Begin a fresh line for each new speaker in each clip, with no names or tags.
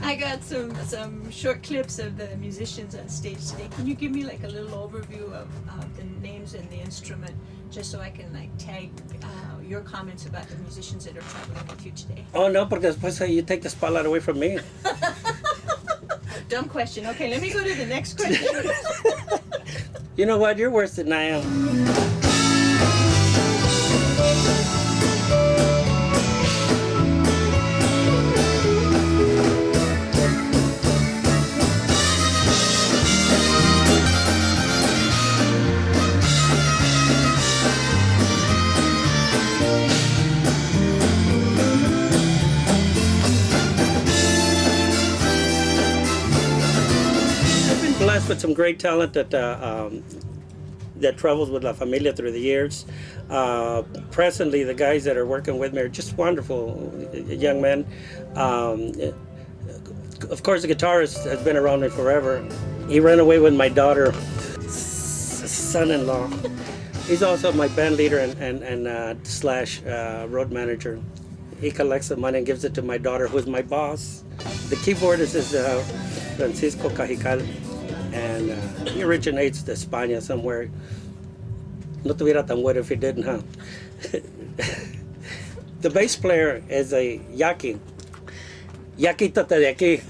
I got some short clips of the musicians on stage today. Can you give me like a little overview of the names and the instrument, just so I can like tag your comments about the musicians that are traveling with you today?
Oh no, porque después you take the spotlight away from me.
Dumb question. Okay, let me go to the next question.
You know what? You're worse than I am. Blessed with some great talent that travels with La Familia through the years. Presently, the guys that are working with me are just wonderful young men. Of course, the guitarist has been around me forever. He ran away with my daughter, son-in-law. He's also my band leader and slash road manager. He collects the money and gives it to my daughter, who's my boss. The keyboardist is Francisco Cajical. And he originates de España somewhere. No tuviera tan bueno if he didn't, huh? The bass player is a Yaqui. Yaquítate de aquí.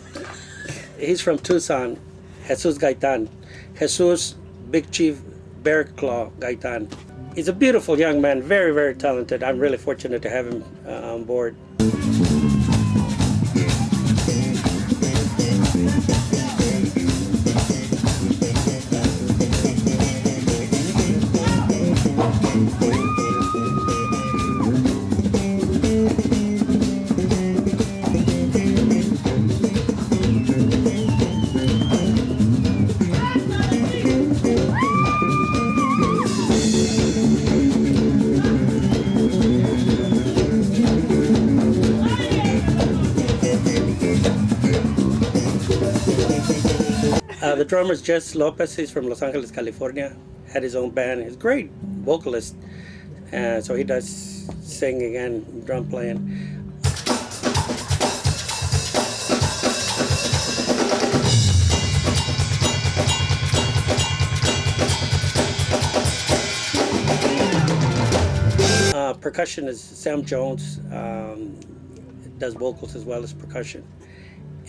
He's from Tucson. Jesus Gaitan. Jesus Big Chief Bear Claw Gaitan. He's a beautiful young man, very, very talented. I'm really fortunate to have him on board. The drummer's Jess Lopez. He's from Los Angeles, California. Had his own band. He's a great vocalist. So he does singing and drum playing. Percussion is Sam Jones. Does vocals as well as percussion.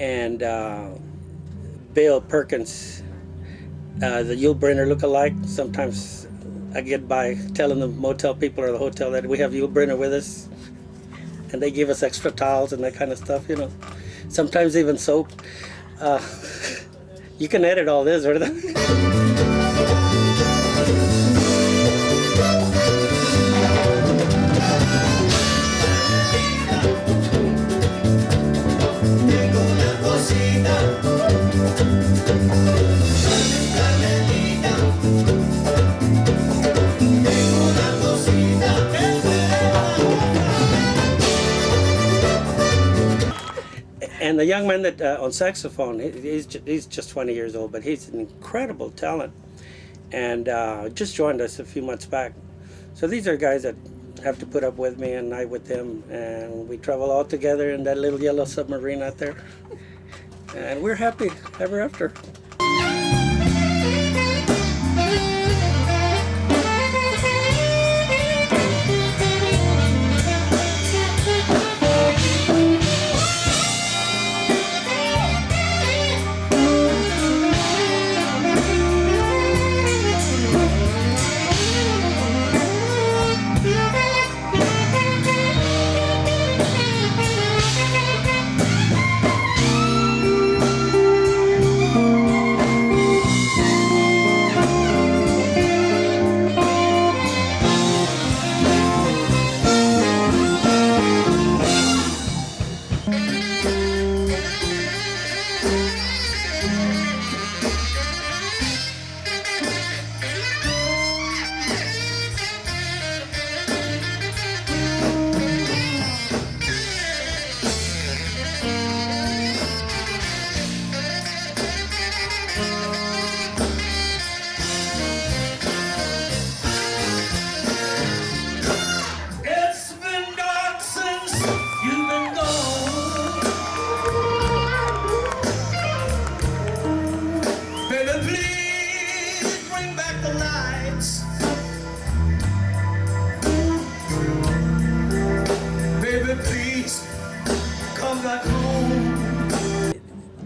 And Bill Perkins, the Yul Brynner look-alike. Sometimes I get by telling the motel people or the hotel that we have Yul Brynner with us, and they give us extra towels and that kind of stuff, you know. Sometimes even soap. You can edit all this, ¿verdad? And the young man that on saxophone, he's just 20 years old, but he's an incredible talent, and just joined us a few months back. So these are guys that have to put up with me and I with them, and we travel all together in that little yellow submarine out there, and we're happy ever after.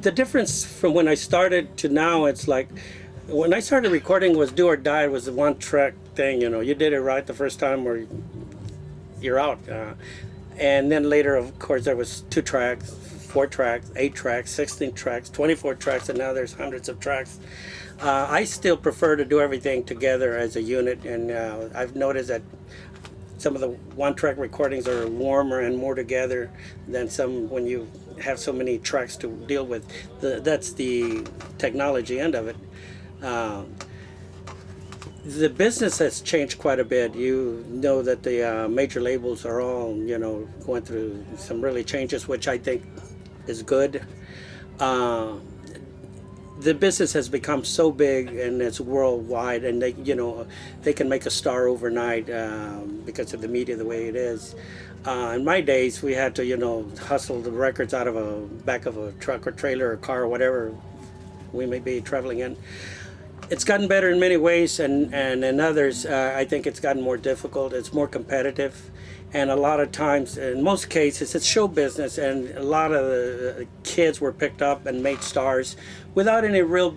the difference from when I started to now, it's like when I started recording was do or die. It was a one track thing, you know. You did it right the first time or you're out. And then later, of course, there was 2 tracks, 4 tracks, 8 tracks, 16 tracks, 24 tracks, and now there's hundreds of tracks. I still prefer to do everything together as a unit, and I've noticed that some of the one-track recordings are warmer and more together than some when you have so many tracks to deal with. That's the technology end of it. The business has changed quite a bit. You know that the major labels are all, you know, going through some really changes, which I think is good. The business has become so big and it's worldwide, and they, you know, they can make a star overnight because of the media the way it is. In my days, we had to, you know, hustle the records out of a back of a truck or trailer or car or whatever we may be traveling in. It's gotten better in many ways, and in others, I think it's gotten more difficult. It's more competitive. And a lot of times, in most cases, it's show business, and a lot of the kids were picked up and made stars without any real,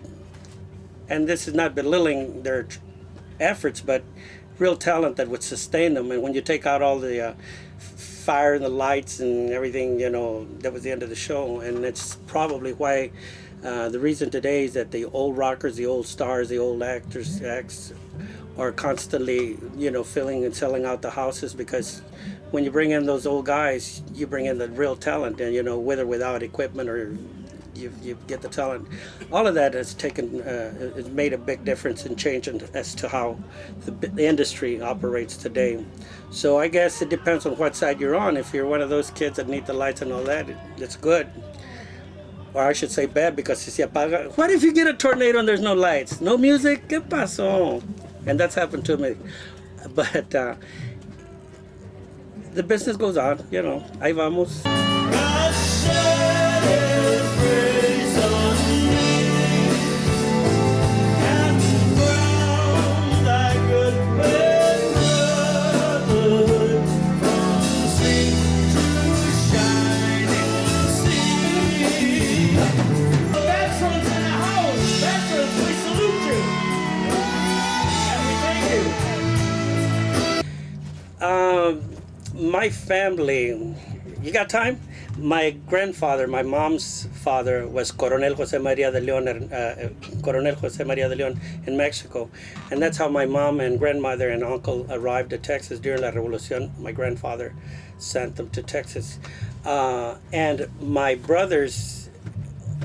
and this is not belittling their efforts, but real talent that would sustain them. And when you take out all the fire and the lights and everything, you know, that was the end of the show. And it's probably why the reason today is that the old rockers, the old stars, the old actors, acts are constantly, you know, filling and selling out the houses, because when you bring in those old guys, you bring in the real talent, and, you know, with or without equipment, or you get the talent. All of that has taken, has made a big difference in changing as to how the industry operates today. So I guess it depends on what side you're on. If you're one of those kids that need the lights and all that, it's good. Or I should say bad, because si se apaga. What if you get a tornado and there's no lights, no music? ¿Qué pasó? And that's happened to me. But the business goes on, you know. Ahí vamos. My family, you got time? My grandfather, my mom's father, was Coronel José María de León, Coronel José María de León in Mexico. And that's how my mom and grandmother and uncle arrived at Texas during La Revolución. My grandfather sent them to Texas. And my brothers,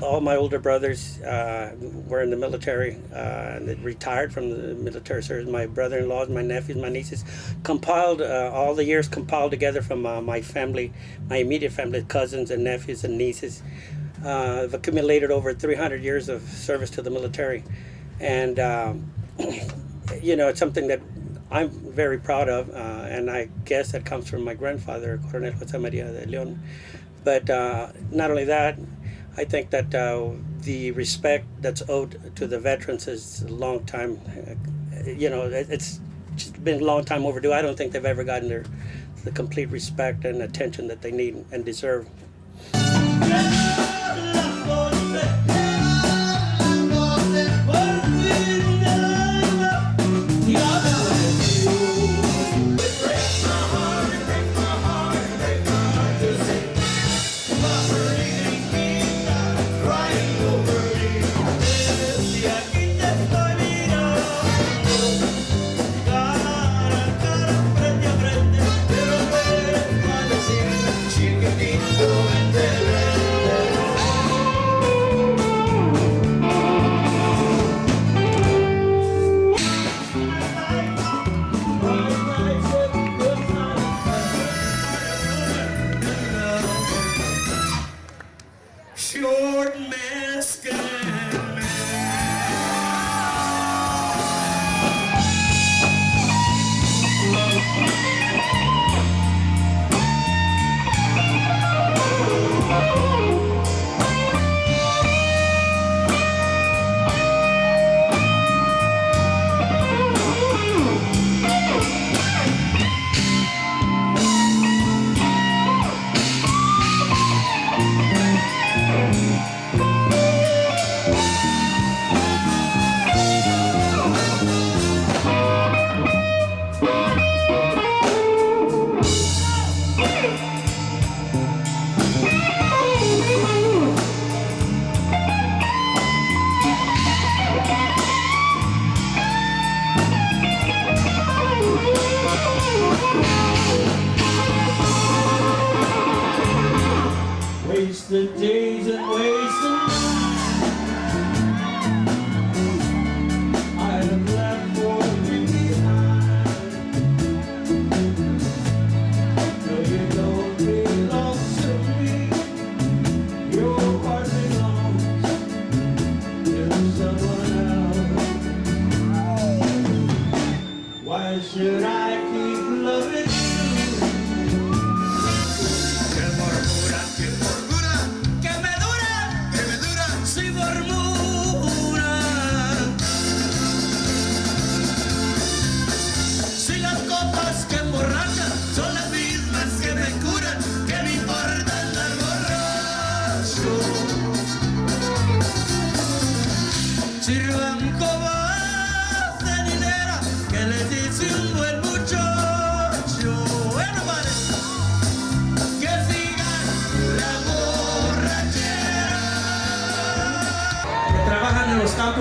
all my older brothers were in the military and they retired from the military service. My brother-in-laws, my nephews, my nieces, compiled all the years compiled together from my family, my immediate family, cousins and nephews and nieces. I've accumulated over 300 years of service to the military. And, you know, it's something that I'm very proud of, and I guess that comes from my grandfather, Coronel José María de León. But not only that, I think that the respect that's owed to the veterans is a long time, you know, it's just been a long time overdue. I don't think they've ever gotten the complete respect and attention that they need and deserve.
Chiquitito, vente, vente.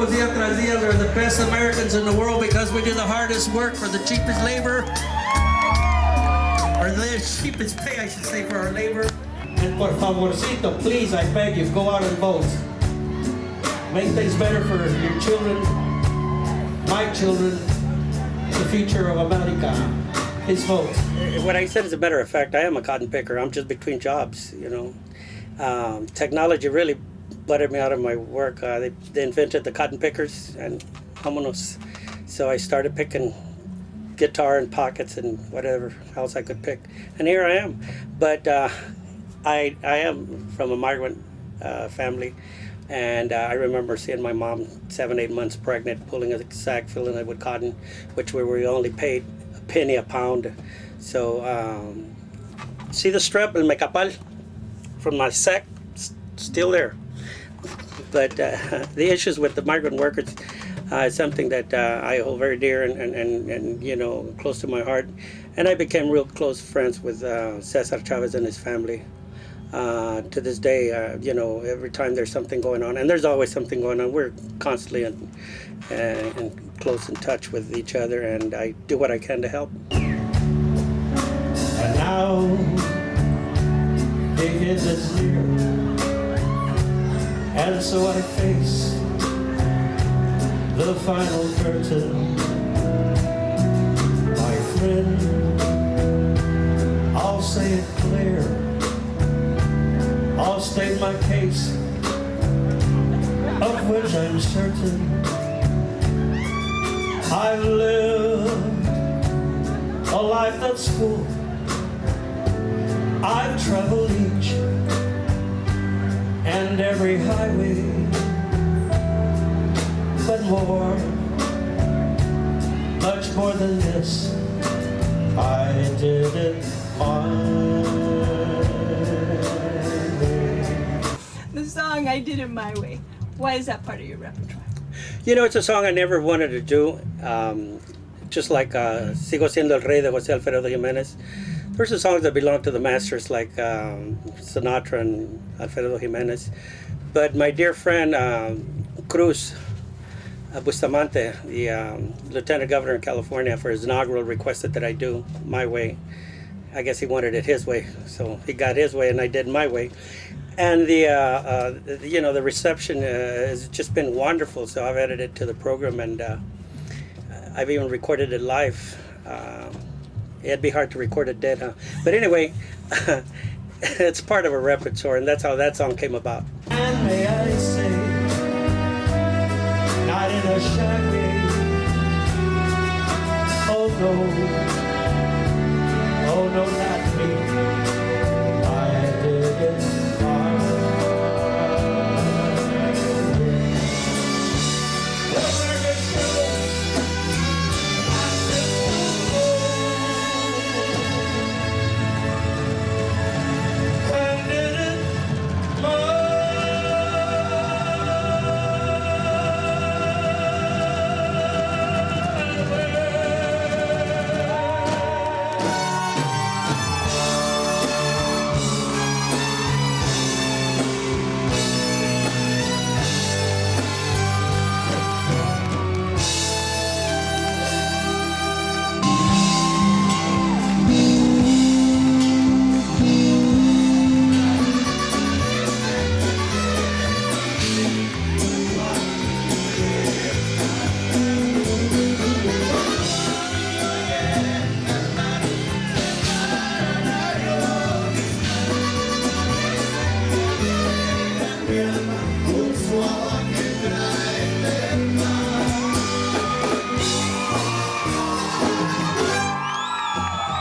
trabajos día tras día. We're the best Americans in the world because we do the hardest work for the cheapest labor. Or the cheapest pay, I should say, for our labor. And por favorcito, please, I beg you, go out and vote. Make things better for your children, my children, the future of America. Please vote. What I said, as a matter of fact, I am a cotton picker. I'm just between jobs, you know. Technology really butted me out of my work. They invented the cotton pickers and vámonos. So I started picking guitar and pockets and whatever else I could pick. And here I am. But I am from a migrant family. And I remember seeing my mom 7-8 months pregnant, pulling a sack, filling it with cotton, which we only paid a penny a pound. So see the strap in my capal from my sack, still there. But the issues with the migrant workers is something that I hold very dear and you know, close to my heart. And I became real close friends with Cesar Chavez and his family. To this day, you know, every time there's something going on, and there's always something going on, we're constantly in close in touch with each other, and I do what I can to help. And now, it is near, and so I face the final curtain. My friend, I'll say it clear. I'll state my case, of which I'm certain. I've lived a life that's full. I've traveled each and every highway, but more, much more than this, I did it my
The song "I Did It My Way." Why is that part of your repertoire?
You know, it's a song I never wanted to do. Just like Sigo Siendo El Rey de José Alfredo Jiménez. There's some songs that belong to the masters like Sinatra and Alfredo Jiménez. But my dear friend Cruz Bustamante, the Lieutenant Governor in California, for his inaugural requested that I do My Way. I guess he wanted it his way, so he got his way and I did my way. And the you know, the reception has just been wonderful. So I've added it to the program, and I've even recorded it live. It'd be hard to record it dead, huh? But anyway, it's part of a repertoire, and that's how that song came about. And may I say, not in a shy way. Oh no, not me. I did it.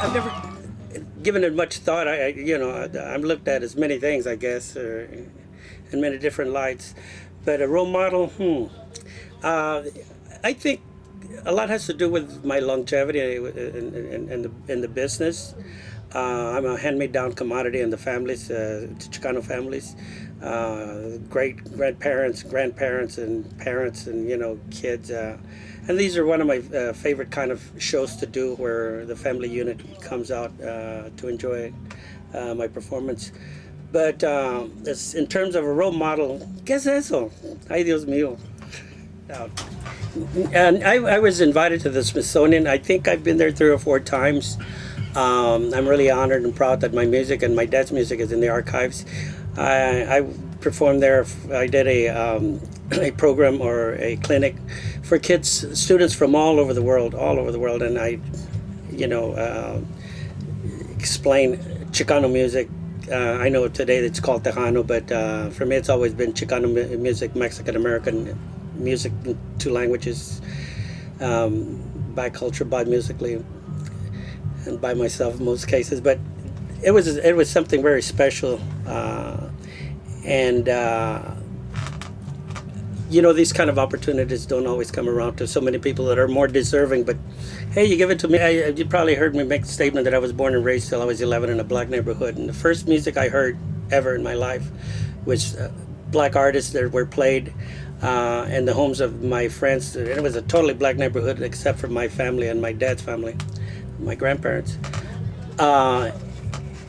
I've never given it much thought. I'm looked at as many things, I guess, in many different lights. But a role model, I think a lot has to do with my longevity in the business. I'm a hand-me-down commodity in the families, Chicano families. Great grandparents, and parents, and kids. And these are one of my favorite kind of shows to do, where the family unit comes out to enjoy my performance. But in terms of a role model, ¿qué es eso? Ay, Dios mío. out. And I was invited to the Smithsonian. I think I've been there 3 or 4 times. I'm really honored and proud that my music and my dad's music is in the archives. I performed there. I did a program or a clinic for students from all over the world, and I, explain Chicano music. I know today it's called Tejano, but for me it's always been Chicano music, Mexican American music in 2 languages, bicultural, bimusically, and by myself in most cases. But it was something very special, and these kind of opportunities don't always come around to so many people that are more deserving. But hey, you give it to me. You probably heard me make the statement that I was born and raised till I was 11 in a black neighborhood, and the first music I heard ever in my life was black artists that were played in the homes of my friends. And it was a totally black neighborhood except for my family and my dad's family, my grandparents, and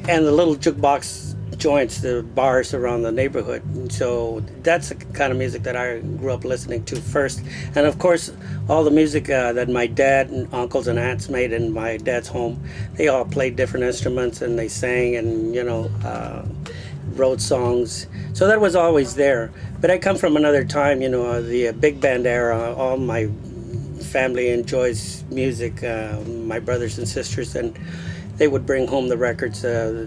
the little jukebox joints, the bars around the neighborhood. And so that's the kind of music that I grew up listening to first. And of course, all the music that my dad and uncles and aunts made in my dad's home, they all played different instruments and they sang and, wrote songs. So that was always there. But I come from another time, the big band era. All my family enjoys music, my brothers and sisters, and they would bring home the records, the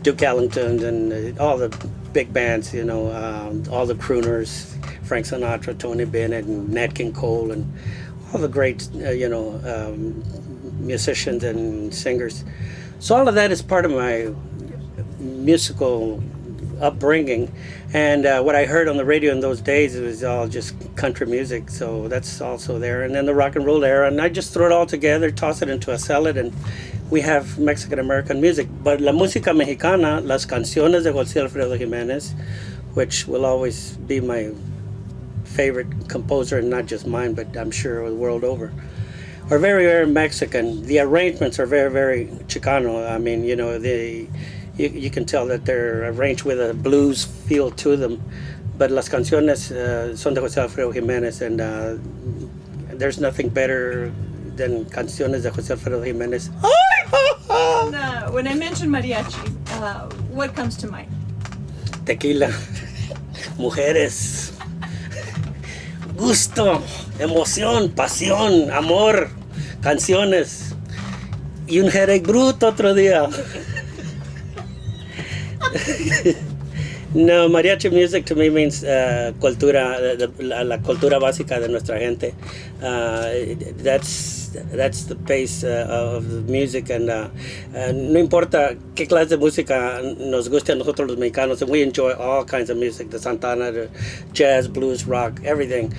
Duke Ellington and all the big bands, all the crooners, Frank Sinatra, Tony Bennett, and Nat King Cole, and all the great, musicians and singers. So all of that is part of my musical upbringing. And what I heard on the radio in those days, it was all just country music. So that's also there. And then the rock and roll era. And I just throw it all together, toss it into a salad, and we have Mexican American music. But la música mexicana, las canciones de José Alfredo Jiménez, which will always be my favorite composer, and not just mine, but I'm sure the world over, are very, very Mexican. The arrangements are very, very Chicano. I mean, you can tell that they're arranged with a blues feel to them. But las canciones son de José Alfredo Jiménez, and there's nothing better than canciones de José Alfredo Jiménez.
And, when I mention mariachi, what comes to mind?
Tequila, mujeres, gusto, emoción, pasión, amor, canciones, y un jerez bruto otro día. No, mariachi music to me means cultura, la cultura básica de nuestra gente. That's the base of the music, and no importa qué clase de música nos guste a nosotros los mexicanos, and we enjoy all kinds of music, the Santana, the jazz, blues, rock, everything.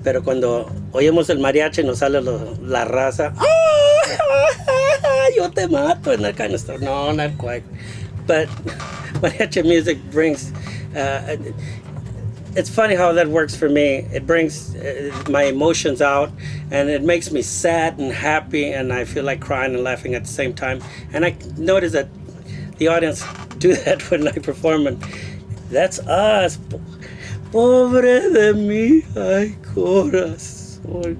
Pero cuando oímos el mariachi nos sale la raza, yo te mato, and that kind of stuff. No, not quite. But mariachi music brings, it's funny how that works for me. It brings my emotions out, and it makes me sad and happy, and I feel like crying and laughing at the same time. And I notice that the audience do that when I perform, and that's us. Pobre de mi, ay corazón.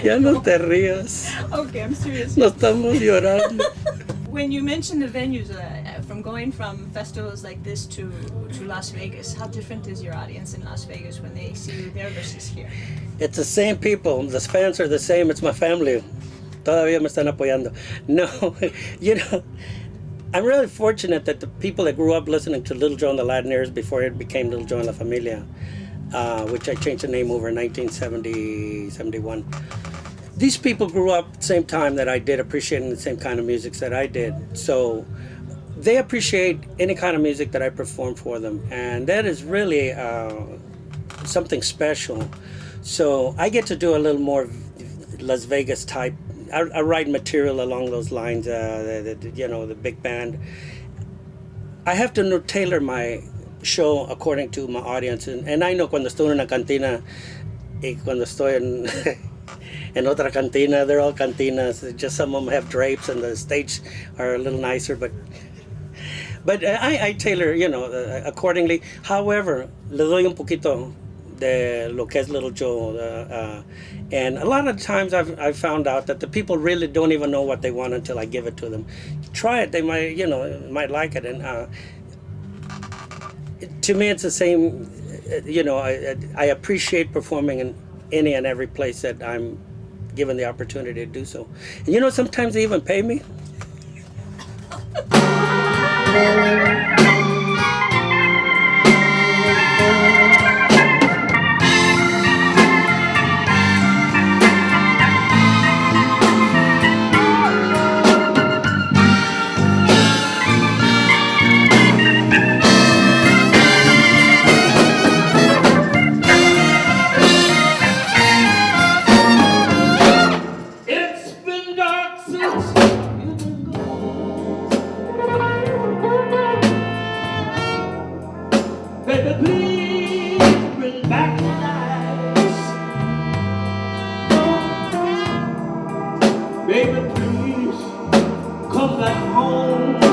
Ya no te rías.
Okay, I'm serious.
No estamos llorando.
When you mention the venues, from going from festivals like this to Las Vegas, how different is your audience in Las Vegas when they see you there versus here?
It's the same people. The fans are the same. It's my family. Todavía me están apoyando. No, I'm really fortunate that the people that grew up listening to Little Joe and the Latineers before it became Little Joe and La Familia, which I changed the name over in 1970, 71. These people grew up at the same time that I did, appreciating the same kind of music that I did. So they appreciate any kind of music that I perform for them. And that is really something special. So I get to do a little more Las Vegas type. I write material along those lines, the big band. I have to tailor my show according to my audience. And I know cuando estoy en una cantina y cuando estoy en otra cantina, they're all cantinas. Just some of them have drapes and the stage are a little nicer, but I tailor, accordingly. However, le doy un poquito de lo que es Little Joe. And a lot of times I've found out that the people really don't even know what they want until I give it to them. Try it, they might, might like it. And to me, it's the same, I appreciate performing in any and every place that I'm given the opportunity to do so. And sometimes they even pay me.
Baby, please bring back the lights. Baby, please come back home.